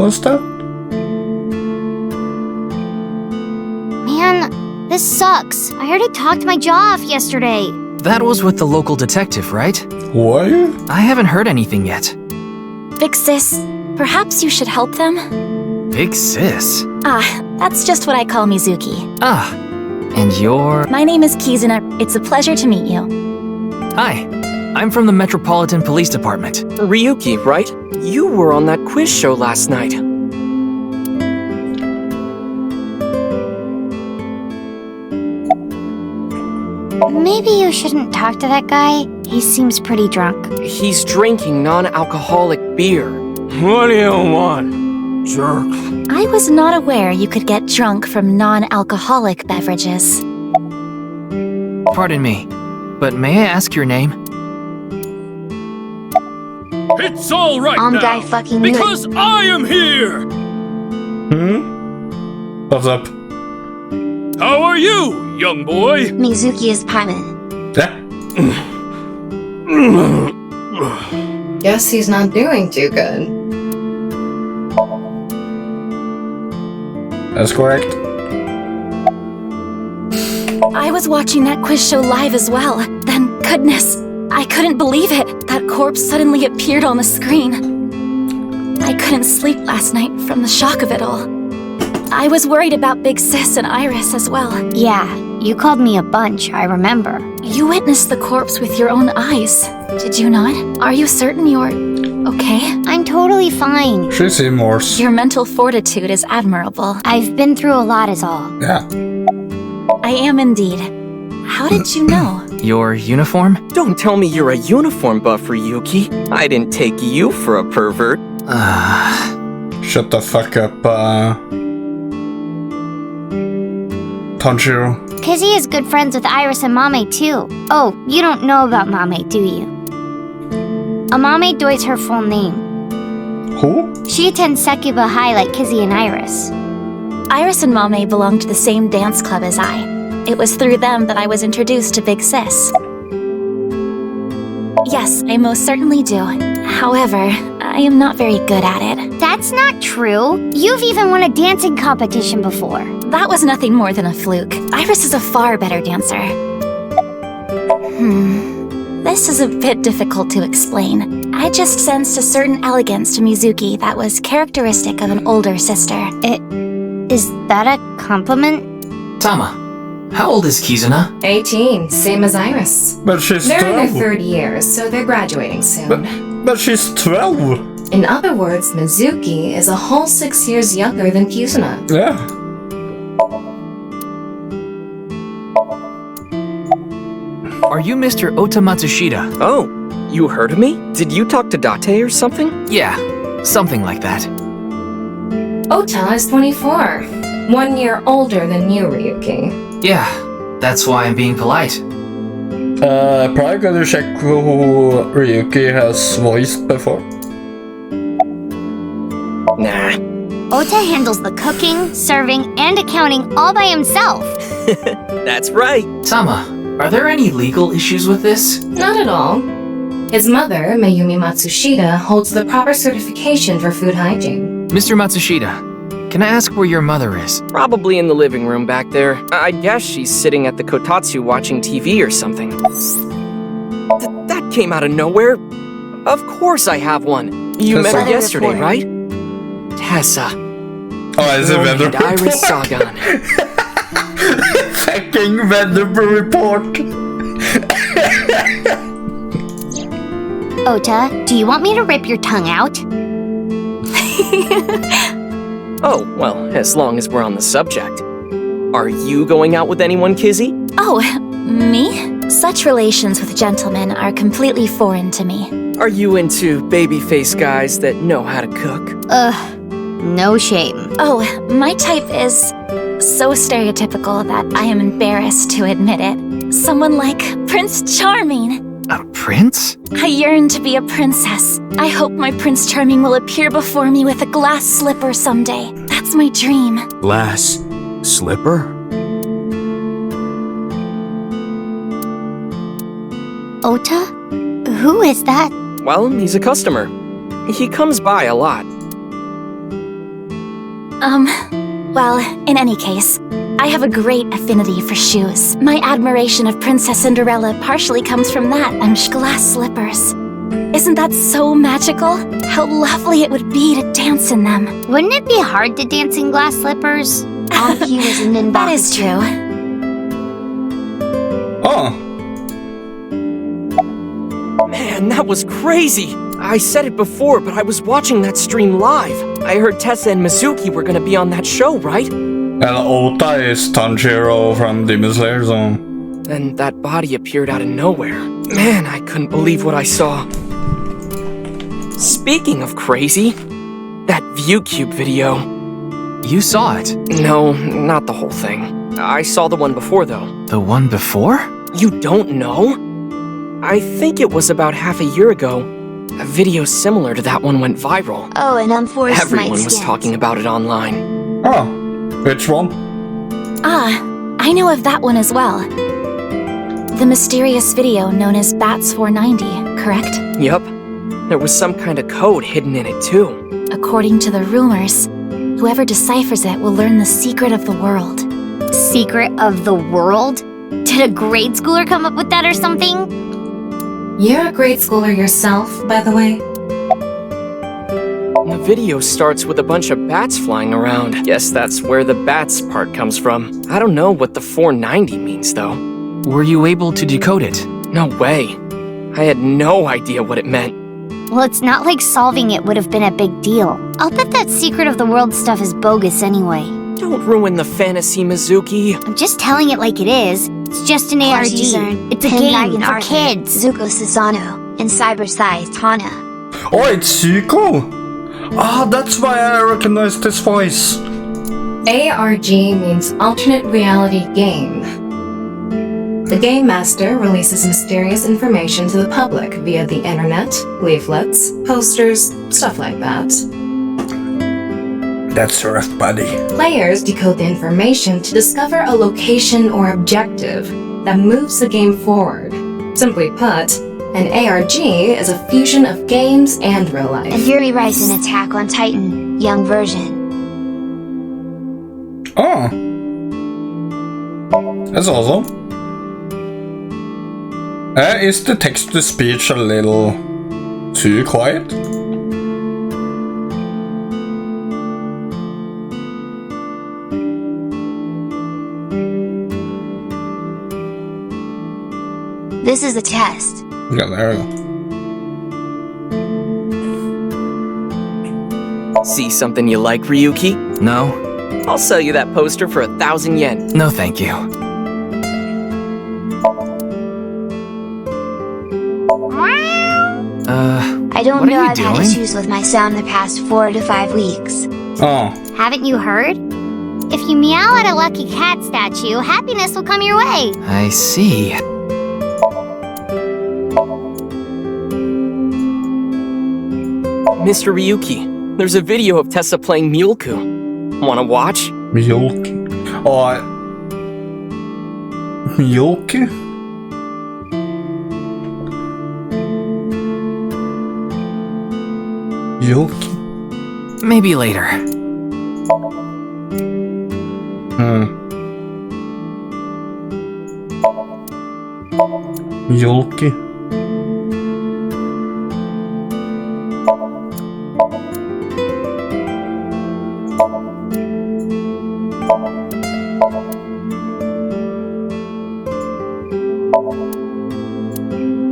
was that? Man, this sucks. I already talked my jaw off yesterday. That was with the local detective, right? What? I haven't heard anything yet. Big sis, perhaps you should help them? Big sis? That's just what I call Mizuki. And you're... My name is Kizuna. It's a pleasure to meet you. Hi, I'm from the Metropolitan Police Department. Ryuki, right? You were on that quiz show last night. Maybe you shouldn't talk to that guy. He seems pretty drunk. He's drinking non-alcoholic beer. What do you want, jerk? I was not aware you could get drunk from non-alcoholic beverages. Pardon me, but may I ask your name? It's all right now, Guy fucking knew it. because I am here! What's up? How are you, young boy? Mizuki is Paimon. Guess he's not doing too good. That's correct. I was watching that quiz show live as well. Then, goodness, I couldn't believe it. That corpse suddenly appeared on the screen. I couldn't sleep last night from the shock of it all. I was worried about Big Sis and Iris as well. Yeah, you called me a bunch, I remember. You witnessed the corpse with your own eyes, did you not? Are you certain you're okay? I'm totally fine. She seems worse. Your mental fortitude is admirable. I've been through a lot is all. Yeah. I am indeed. How did you know? Your uniform? Don't tell me you're a uniform buff, Ryuki. I didn't take you for a pervert. Shut the fuck up, Tanjiro. Kizzy is good friends with Iris and Mame too. Oh, you don't know about Mame, do you? Amame Doi's her full name. Who? She attends Sekuba High like Kizzy and Iris. Iris and Mame belong to the same dance club as I. It was through them that I was introduced to Big Sis. Yes, I most certainly do. However, I am not very good at it. That's not true. You've even won a dancing competition before. That was nothing more than a fluke. Iris is a far better dancer. This is a bit difficult to explain. I just sensed a certain elegance to Mizuki that was characteristic of an older sister. Is that a compliment? Tama, how old is Kizuna? 18, same as Iris. But she's They're in their 12. third year, so they're graduating soon. But she's 12. In other words, Mizuki is a whole 6 years younger than Kizuna. Yeah. Are you Mr. Ota Matsushita? Oh, you heard of me? Did you talk to Date or something? Yeah, something like that. Ota is 24, 1 year older than you, Ryuki. Yeah, that's why I'm being polite. Probably gonna check who Ryuki has voiced before. Nah. Ota handles the cooking, serving, and accounting all by himself. That's right. Tama, are there any legal issues with this? Not at all. His mother, Mayumi Matsushita, holds the proper certification for food hygiene. Mr. Matsushita, can I ask where your mother is? Probably in the living room back there. I guess she's sitting at the kotatsu watching TV or something. That came out of nowhere. Of course I have one. You met her Weather yesterday, report. right? Tessa. Oh, is it weather And Iris report? Sagan. Fucking weather report. Ota, do you want me to rip your tongue out? Oh, well, as long as we're on the subject. Are you going out with anyone, Kizzy? Oh, me? Such relations with gentlemen are completely foreign to me. Are you into babyface guys that know how to cook? Ugh, no shame. Oh, my type is so stereotypical that I am embarrassed to admit it. Someone like Prince Charming. A prince? I yearn to be a princess. I hope my Prince Charming will appear before me with a glass slipper someday. That's my dream. Glass slipper? Ota? Who is that? Well, he's a customer. He comes by a lot. Well, in any case, I have a great affinity for shoes. My admiration of Princess Cinderella partially comes from that and glass slippers. Isn't that so magical? How lovely it would be to dance in them. Wouldn't it be hard to dance in glass slippers? All he was in That is true. Oh, Man, that was crazy! I said it before, but I was watching that stream live. I heard Tessa and Mizuki were gonna be on that show, right? and Ota is Tanjiro from Demon Slayer Zone. Then that body appeared out of nowhere. Man, I couldn't believe what I saw. Speaking of crazy, that ViewCube video. You saw it. No, not the whole thing. I saw the one before, though. The one before? You don't know? I think it was about half a year ago. A video similar to that one went viral. Oh, and unforced Everyone was talking about it online. Oh, which one? Ah, I know of that one as well. The mysterious video known as Bats 490, correct? Yup. There was some kind of code hidden in it, too. According to the rumors, whoever deciphers it will learn the secret of the world. Secret of the world? Did a grade schooler come up with that or something? You're a grade schooler yourself, by the way. The video starts with a bunch of bats flying around. Guess that's where the bats part comes from. I don't know what the 490 means, though. Were you able to decode it? No way. I had no idea what it meant. Well, it's not like solving it would have been a big deal. I'll bet that secret of the world stuff is bogus anyway. Don't ruin the fantasy, Mizuki. I'm just telling it like it is. It's just an ARG. It's a game for kids. Zuko Susano and Cyber Sai Tana. Oh, it's Zuko! Ah, that's why I recognize this voice. ARG means Alternate Reality Game. The Game Master releases mysterious information to the public via the internet, leaflets, posters, stuff like that. That's rough, buddy. Players decode the information to discover a location or objective that moves the game forward. Simply put, an ARG is a fusion of games and real life. And Yuri Rising Attack on Titan, young version. Oh. That's awesome. Is the text-to-speech a little too quiet? This is a test. Yeah, there we go. See something you like, Ryuki? No? I'll sell you that poster for 1,000 yen. No, thank you. I don't What are know you I've had doing? issues with my sound the past 4 to 5 weeks. Oh. Haven't you heard? If you meow at a lucky cat statue, happiness will come your way. I see. Mr. Ryuki, there's a video of Tessa playing Mulku. Wanna watch? Milk. Oh. Milk? Milk? Maybe later. Milk?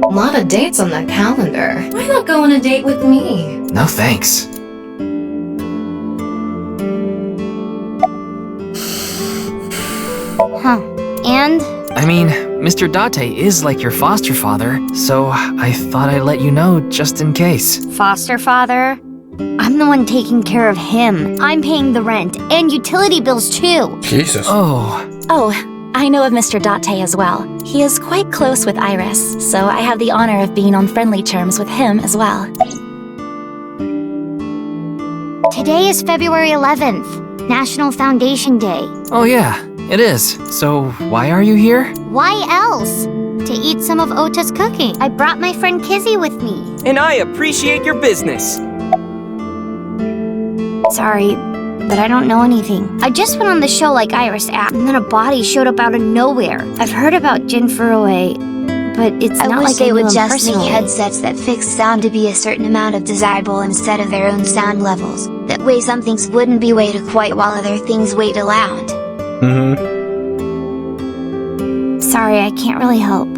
A lot of dates on that calendar. Why not go on a date with me? No thanks. Huh. And? I mean, Mr. Date is like your foster father, so I thought I'd let you know just in case. Foster father? I'm the one taking care of him. I'm paying the rent and utility bills too. Jesus. Oh, I know of Mr. Date as well. He is quite close with Iris, so I have the honor of being on friendly terms with him as well. Today is February 11th, National Foundation Day. Oh yeah, it is. So why are you here? Why else? To eat some of Ota's cooking. I brought my friend Kizzy with me. And I appreciate your business. Sorry, but I don't know anything. I just went on the show like Iris asked, and then a body showed up out of nowhere. I've heard about Jin Furue, but it's I not wish like they I knew would him just personally. make headsets that fix sound to be a certain amount of desirable instead of their own sound levels. That way some things wouldn't be way too quiet while other things way too loud. Sorry, I can't really help.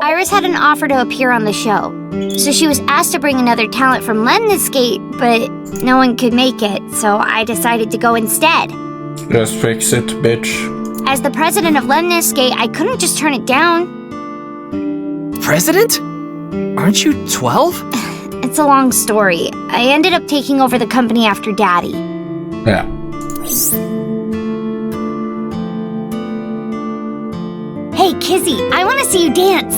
Iris had an offer to appear on the show, so she was asked to bring another talent from Lemniscate, but no one could make it, so I decided to go instead. Just fix it, bitch. As the president of Lemniscate, I couldn't just turn it down. President? Aren't you 12? It's a long story. I ended up taking over the company after Daddy. Yeah. Hey, Kizzy, I want to see you dance.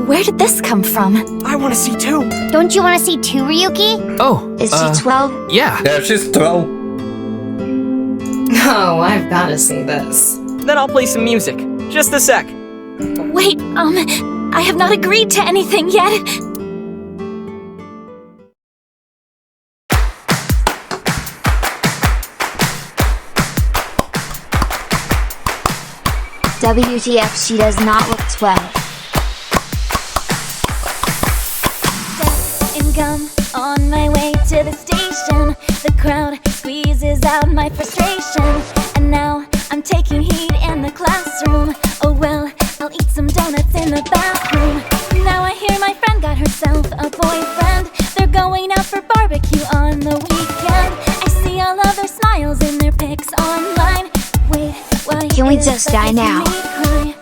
Where did this come from? I want to see too. Don't you want to see too, Ryuki? Oh, Is she 12? yeah. Yeah, she's 12. Oh, I've gotta see this. Then I'll play some music. Just a sec. Wait, I have not agreed to anything yet. WTF, she does not look 12. And gum on my way to the station. The crowd squeezes out my frustration. And now I'm taking heat in the classroom. Oh well, I'll eat some donuts in the bathroom. Now I hear my friend got herself a boyfriend. They're going out for barbecue on the weekend. I see all of their smiles in their pics online. Wait, why Can we is just that die making now? me cry?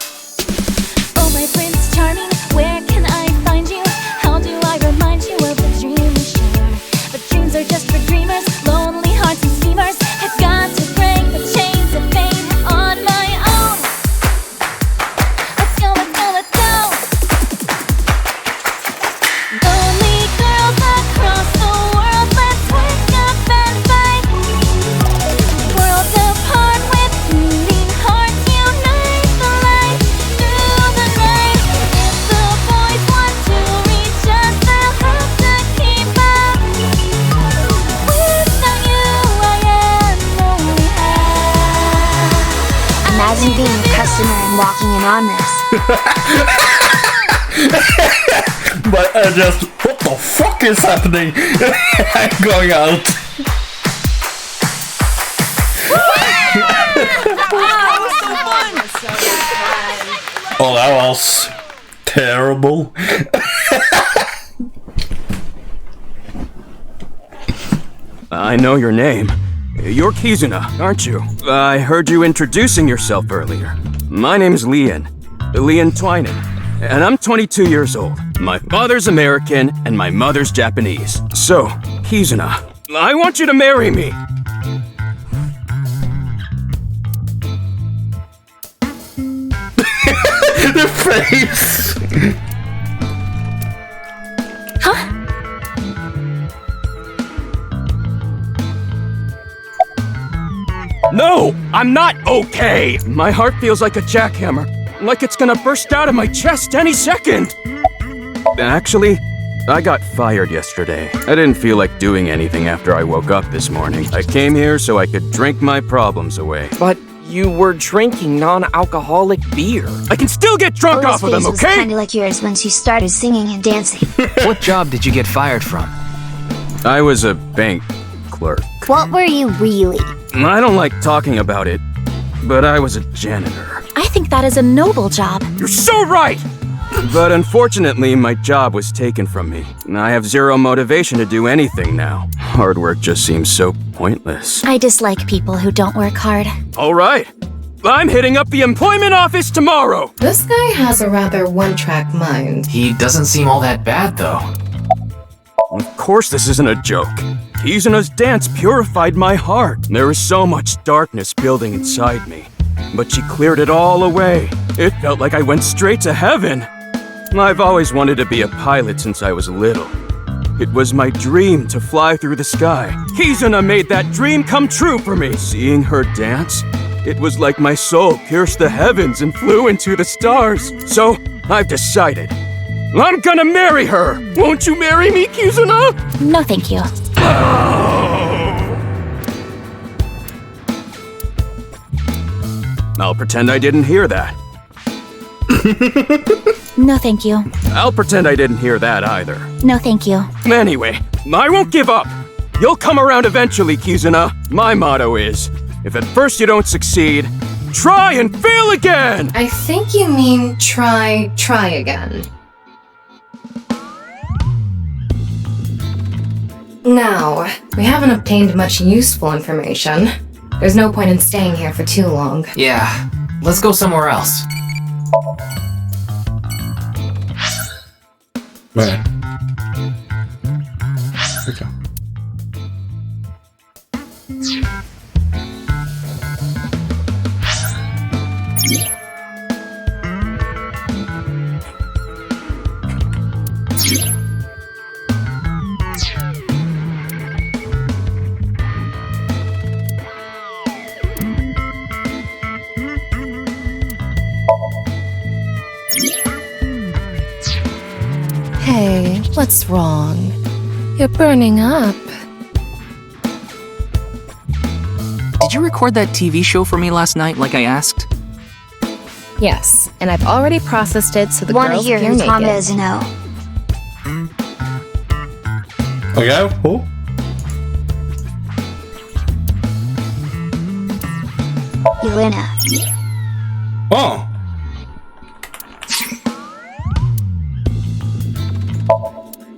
Oh my Prince Charming, where can I find you? How do I remind you of the dream we share? But dreams are just for dreamers, lonely hearts and schemers. I've got to break the chains of fate on my own. Let's go, let's go, let's go. Lonely girls across the world, let's wake up and fight. Worlds apart with beating hearts, unite the light through the night. If the boys want to reach us, they'll have to keep up. Without you, I am lonely. Imagine being a customer and walking in on this. But I just, what the fuck is happening? I'm going out. Oh, that was terrible. I know your name. You're Kizuna, aren't you? I heard you introducing yourself earlier. My name's Lian Twining, and I'm 22 years old. My father's American, and my mother's Japanese. So, Kizuna, I want you to marry me. The face. No, I'm not okay. My heart feels like a jackhammer, like it's gonna burst out of my chest any second. Actually, I got fired yesterday. I didn't feel like doing anything after I woke up this morning. I came here so I could drink my problems away. But you were drinking non-alcoholic beer. I can still get drunk off of them, face was okay? kinda like yours when she started singing and dancing. What job did you get fired from? I was a bank clerk. What were you really? I don't like talking about it, but I was a janitor. I think that is a noble job. You're so right! But unfortunately, my job was taken from me. I have zero motivation to do anything now. Hard work just seems so pointless. I dislike people who don't work hard. All right, I'm hitting up the employment office tomorrow! This guy has a rather one-track mind. He doesn't seem all that bad, though. Of course this isn't a joke. Kizuna's dance purified my heart. There was so much darkness building inside me, but she cleared it all away. It felt like I went straight to heaven. I've always wanted to be a pilot since I was little. It was my dream to fly through the sky. Kizuna made that dream come true for me. Seeing her dance, it was like my soul pierced the heavens and flew into the stars. So, I've decided. I'm gonna marry her! Won't you marry me, Kizuna? No, thank you. I'll pretend I didn't hear that. No, thank you. I'll pretend I didn't hear that either. No, thank you. Anyway, I won't give up. You'll come around eventually, Kizuna. My motto is, if at first you don't succeed, try and fail again! I think you mean try again. Now, we haven't obtained much useful information. There's no point in staying here for too long. Yeah, let's go somewhere else. Where? Okay. Hey, what's wrong? You're burning up. Did you record that TV show for me last night like I asked? Yes, and I've already processed it so the Wanna girls hear appear who naked. Tom is know? Okay, who? Yelena. Oh.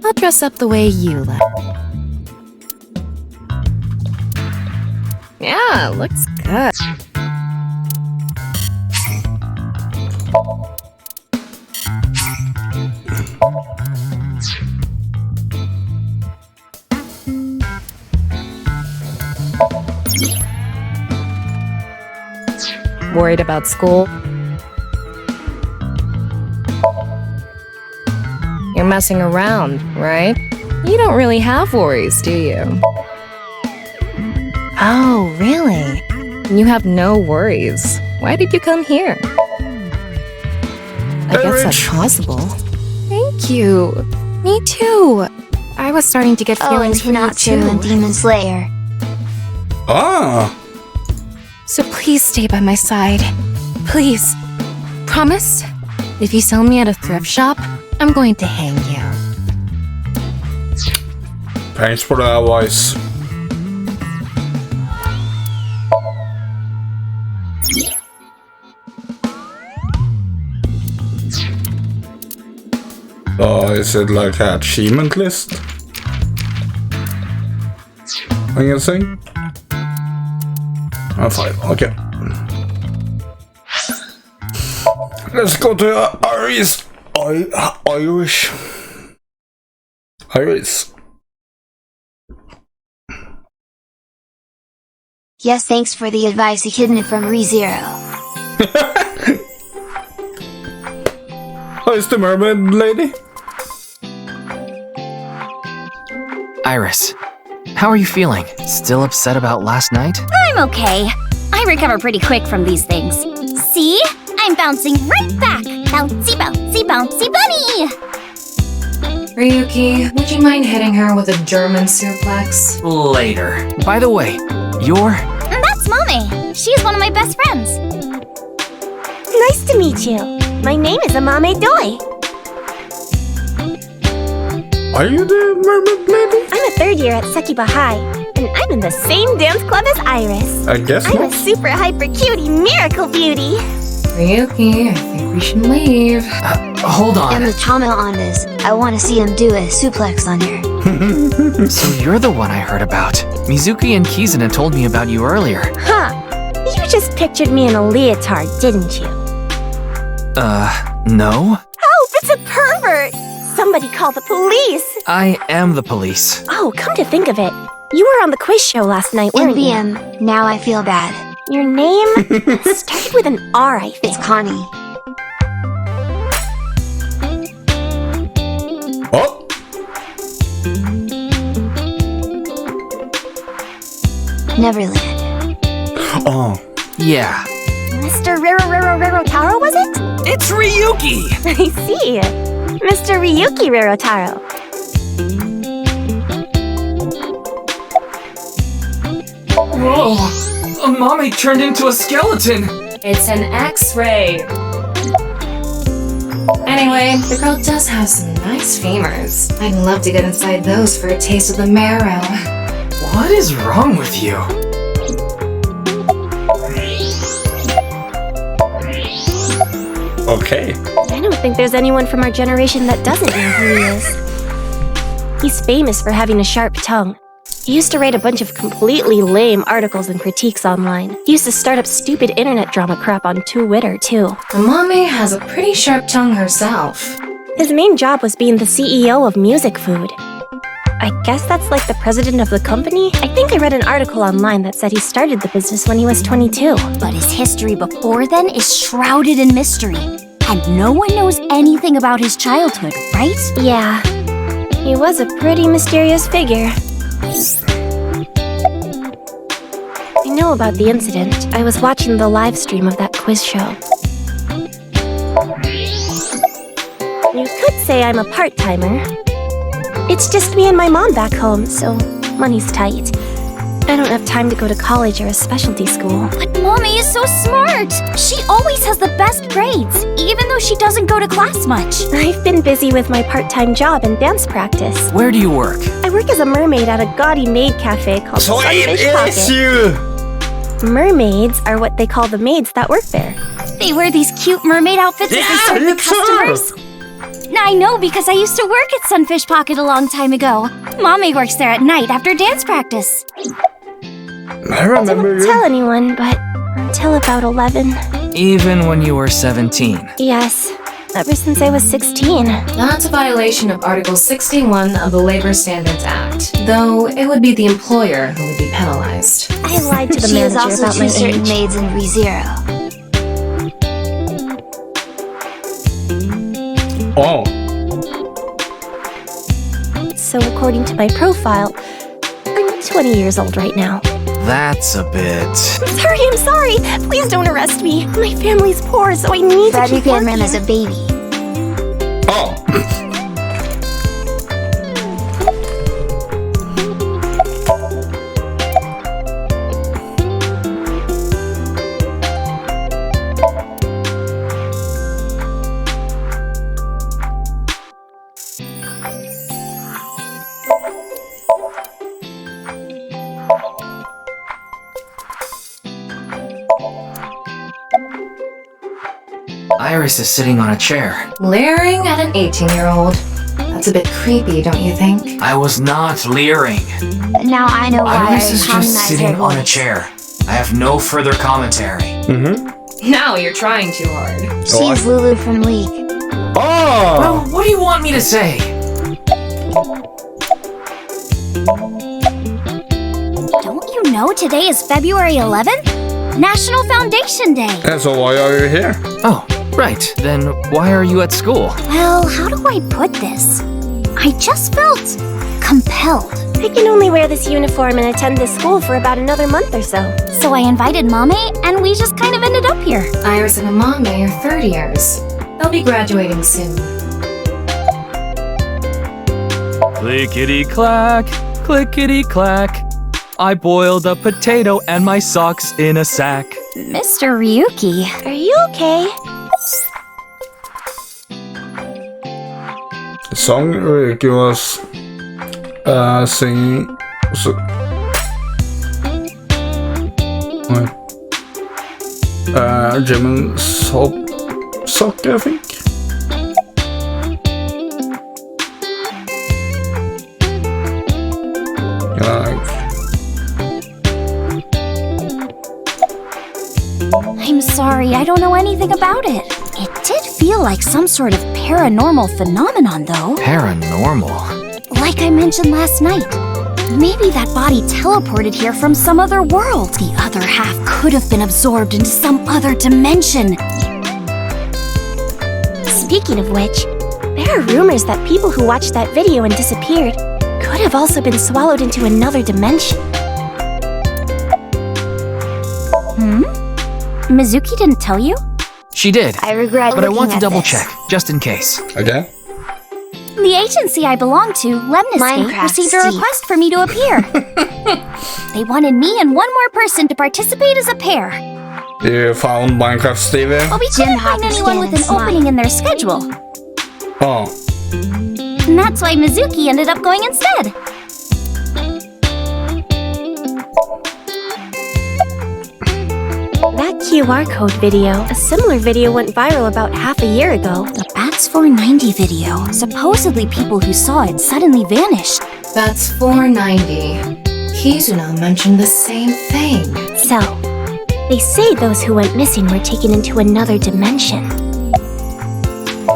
I'll dress up the way you like. Yeah, looks good. Worried about school? You're messing around, right? You don't really have worries, do you? Oh, really? You have no worries. Why did you come here? I guess that's possible. Thank you. Me too. I was starting to get Oh, feelings and for you Hinatsu and too. Demon Slayer. Ah. So please stay by my side. Please. Promise? If you sell me at a thrift shop, I'm going to hang you. Thanks for the advice. Is it like an achievement list? I'm guessing? I'm fine, okay. Let's go to Iris. Irish. Iris. Yes, thanks for the advice, Echidna from ReZero. Oh, it's the mermaid lady? Iris, how are you feeling? Still upset about last night? I'm okay. I recover pretty quick from these things. See? I'm bouncing right back. Bouncy, bouncy, bouncy bunny! Ryuki, would you mind hitting her with a German suplex? Later. By the way, you're... That's Mame. She's one of my best friends. Nice to meet you. My name is Amame Doi. Are you the mermaid lady? I'm a third year at Sekiba High, and I'm in the same dance club as Iris. I guess I'm not. a super hyper cutie miracle beauty. Ryuki, I think we should leave. Hold on. And the Tama on this. I want to see him do a suplex on her. So you're the one I heard about. Mizuki and Kizuna told me about you earlier. Huh. You just pictured me in a leotard, didn't you? No? Oh, it's a pervert! Somebody call the police! I am the police. Oh, come to think of it. You were on the quiz show last night, weren't you? MBM, now I feel bad. Your name started with an R, I think. It's Connie. Oh! Neverland. Oh. Yeah. Mr. Rero Taro, was it? It's Ryuki! I see. Mr. Ryuki Rerotaro. Whoa! Mommy turned into a skeleton! It's an X-ray. Anyway, the girl does have some nice femurs. I'd love to get inside those for a taste of the marrow. What is wrong with you? Okay. I don't think there's anyone from our generation that doesn't know who he is. He's famous for having a sharp tongue. He used to write a bunch of completely lame articles and critiques online. He used to start up stupid internet drama crap on Twitter, too. Amame has a pretty sharp tongue herself. His main job was being the CEO of Music Food. I guess that's like the president of the company? I think I read an article online that said he started the business when he was 22. But his history before then is shrouded in mystery. And no one knows anything about his childhood, right? Yeah, he was a pretty mysterious figure. I know about the incident. I was watching the live stream of that quiz show. You could say I'm a part-timer. It's just me and my mom back home, so money's tight. I don't have time to go to college or a specialty school. But Mommy is so smart! She always has the best grades, even though she doesn't go to class much. I've been busy with my part-time job and dance practice. Where do you work? I work as a mermaid at a gaudy maid cafe called Sunfish Pocket. Mermaids are what they call the maids that work there. They wear these cute mermaid outfits as they serve the customers. I know because I used to work at Sunfish Pocket a long time ago. Mommy works there at night after dance practice. I remember Didn't tell anyone, but until about 11. Even when you were 17. Yes, ever since I was 16. That's a violation of Article 61 of the Labor Standards Act, though it would be the employer who would be penalized. I lied to the She is manager also about my two certain age. maids in ReZero. Oh. So according to my profile, I'm 20 years old right now. That's a bit... I'm sorry! Please don't arrest me! My family's poor, so I need to Frederick keep and Rim working. as a baby. Oh. Iris is sitting on a chair. Leering at an 18-year-old. That's a bit creepy, don't you think? I was not leering. But now I know why Iris is calling just that sitting her on a voice. chair. I have no further commentary. Mm-hmm. Now you're trying too hard. She's Lulu from League. Oh! Well, what do you want me to say? Don't you know today is February 11th? National Foundation Day. And so why are you here? Oh, right. Then why are you at school? Well, how do I put this? I just felt compelled. I can only wear this uniform and attend this school for about another month or so. So I invited Mommy, and we just kind of ended up here. Iris and Amame are third years. They'll be graduating soon. Clickety-clack, clickety-clack. I boiled a potato and my socks in a sack. Mr. Ryuki. Are you okay? The song Ryuki was singing. So, German soccer, I think. I'm sorry, I don't know anything about it. It did feel like some sort of paranormal phenomenon, though. Paranormal? Like I mentioned last night. Maybe that body teleported here from some other world. The other half could have been absorbed into some other dimension. Speaking of which, there are rumors that people who watched that video and disappeared could have also been swallowed into another dimension. Mizuki didn't tell you? She did. I regret but I looking want to at double this. check, just in case. Okay. The agency I belong to, Lemniscape, Minecraft received a Steve. request for me to appear. They wanted me and one more person to participate as a pair. You found Minecraft Stevie? But we couldn't find anyone with an opening in their schedule. Oh. And that's why Mizuki ended up going instead. That QR code video, a similar video went viral about half a year ago. The Bats 490 video. Supposedly people who saw it suddenly vanished. That's 490. Kizuna mentioned the same thing. So, they say those who went missing were taken into another dimension.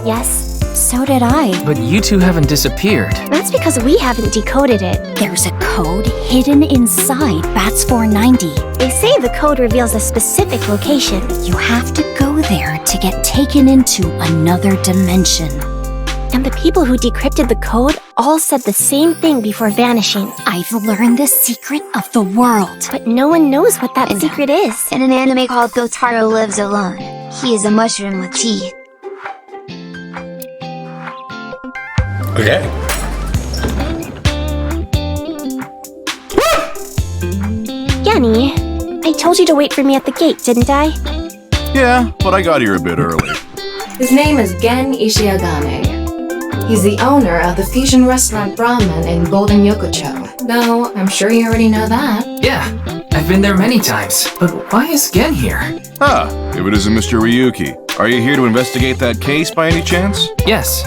Yes? So did I. But you two haven't disappeared. That's because we haven't decoded it. There's a code hidden inside Bats 490. They say the code reveals a specific location. You have to go there to get taken into another dimension. And the people who decrypted the code all said the same thing before vanishing. I've learned the secret of the world. But no one knows what that secret is. In an anime called Gotaro Lives Alone, he is a mushroom with teeth. Okay. Genny, I told you to wait for me at the gate, didn't I? Yeah, but I got here a bit early. His name is Gen Ishiagane. He's the owner of the fusion restaurant Brahmin in Golden Yokocho. Though, I'm sure you already know that. Yeah, I've been there many times. But why is Gen here? Ah, if it isn't Mr. Ryuki. Are you here to investigate that case by any chance? Yes.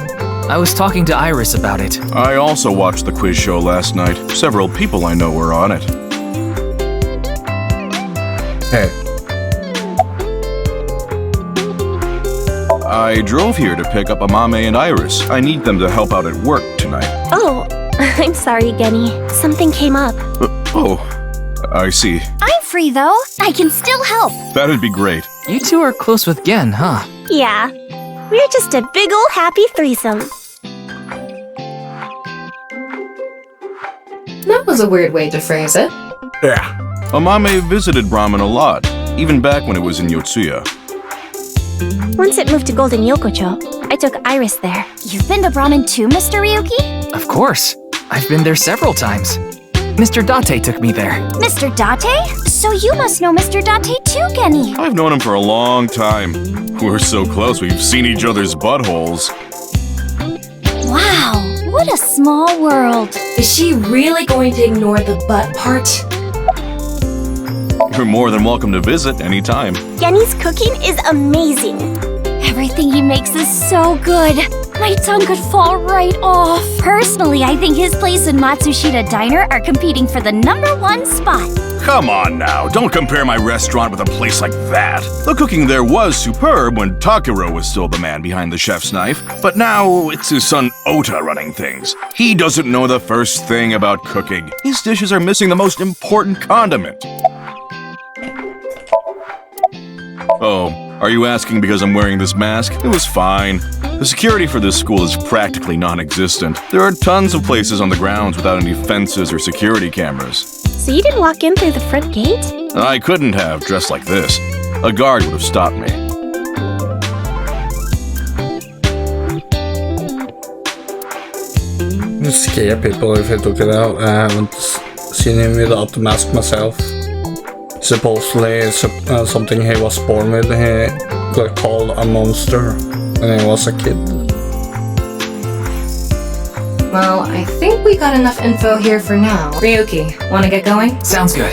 I was talking to Iris about it. I also watched the quiz show last night. Several people I know were on it. Hey. I drove here to pick up Amame and Iris. I need them to help out at work tonight. Oh, I'm sorry, Genny. Something came up. Oh, I see. I'm free though. I can still help. That'd be great. You two are close with Gen, huh? Yeah. We're just a big ol' happy threesome. That was a weird way to phrase it. Yeah. Amame visited Brahmin a lot, even back when it was in Yotsuya. Once it moved to Golden Yokocho, I took Iris there. You've been to Brahmin too, Mr. Ryuki? Of course. I've been there several times. Mr. Date took me there. Mr. Date? So you must know Mr. Date too, Genny. I've known him for a long time. We're so close we've seen each other's buttholes. Wow, what a small world. Is she really going to ignore the butt part? You're more than welcome to visit anytime. Genny's cooking is amazing. Everything he makes is so good. My tongue could fall right off. Personally, I think his place and Matsushita Diner are competing for the #1 spot. Come on now, don't compare my restaurant with a place like that. The cooking there was superb when Takuro was still the man behind the chef's knife, but now it's his son Ota running things. He doesn't know the first thing about cooking. His dishes are missing the most important condiment. Oh, are you asking because I'm wearing this mask? It was fine. The security for this school is practically non-existent. There are tons of places on the grounds without any fences or security cameras. So you didn't walk in through the front gate? I couldn't have, dressed like this. A guard would have stopped me. You scare people if I took it out. I haven't seen him without the mask myself. Supposedly, something he was born with, he got called a monster when he was a kid. Well, I think we got enough info here for now. Ryuki, wanna get going? Sounds good.